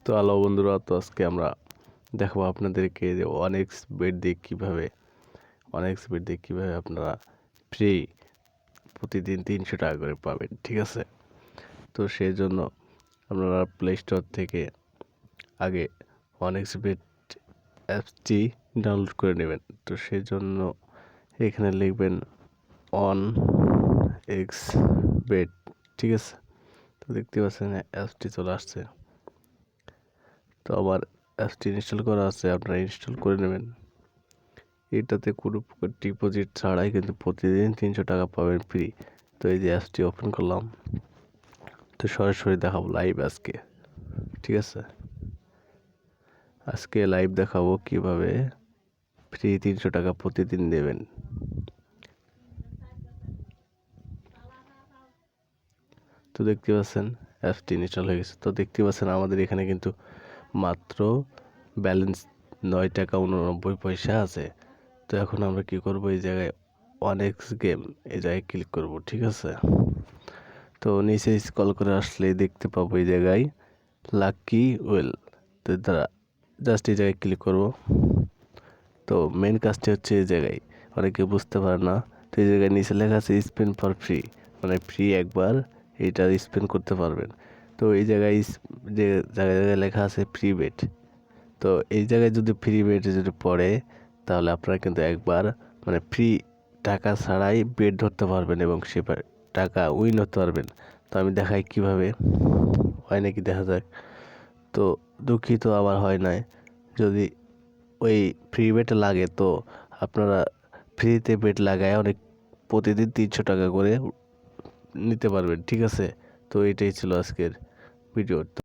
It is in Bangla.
তো হ্যালো বন্ধুরা, তো আজকে আমরা দেখাবো আপনাদেরকে যে অনেক্স বেড দিয়ে কীভাবে আপনারা ফ্রি প্রতিদিন 300 টাকা করে পাবেন। ঠিক আছে, তো সেই জন্য আপনারা প্লে স্টোর থেকে আগে অনেক্স বেড অ্যাপসটি ডাউনলোড করে নেবেন। তো সেই জন্য এখানে লিখবেন অন এক্স বেড। ঠিক আছে, তো দেখতে পাচ্ছেন অ্যাপসটি চলে আসছে। তো আমার অ্যাপসটি ইনস্টল করা আছে, আপনারা ইনস্টল করে নেবেন। এটাতে কোনো প্রকার ডিপোজিট ছাড়াই কিন্তু প্রতিদিন 300 টাকা পাবেন ফ্রি। তো এই যে অ্যাপসটি ওপেন করলাম, তো সরাসরি দেখাবো লাইভ আজকে। ঠিক আছে, আজকে লাইভ দেখাবো কিভাবে ফ্রি 300 টাকা প্রতিদিন দেবেন। তো দেখতে পাচ্ছেন অ্যাপসটি ইনস্টল হয়ে গেছে। তো দেখতে পাচ্ছেন আমাদের এখানে কিন্তু মাত্র ব্যালেন্স 9 টাকা 89 পয়সা আছে। তো এখন আমরা কি করব, এই জায়গায় অনেক্স গেম এই জায়গায় ক্লিক করব। ঠিক আছে, তো নিচে স্ক্রল করে আসলে দেখতে পাবো এই জায়গায় লাকি ওয়েল। তো দ্বারা জাস্ট এই জায়গায় ক্লিক করব। তো মেন কাজটি হচ্ছে এই জায়গায়, অনেকে বুঝতে পারে না। তো এই জায়গায় নিচে লেখা আছে স্পেন ফর ফ্রি, মানে ফ্রি একবার এইটা স্পেন করতে পারবেন। তো এই জায়গায় যে জায়গায় লেখা আছে ফ্রি বেট, তো এই জায়গায় যদি ফ্রি বেটে যদি পড়ে তাহলে আপনারা কিন্তু একবার মানে ফ্রি টাকা ছাড়াই বেট ধরতে পারবেন এবং সে টাকা উইন হতে পারবেন। তো আমি দেখাই কিভাবে হয় নাকি দেখা যাক। তো দুঃখিত আমার হয় নাই, যদি ওই ফ্রি বেট লাগে তো আপনারা ফ্রিতে বেট লাগায় অনেক প্রতিদিন 300 টাকা করে নিতে পারবেন। ঠিক আছে, তো এটাই ছিল আজকের ভিডিও।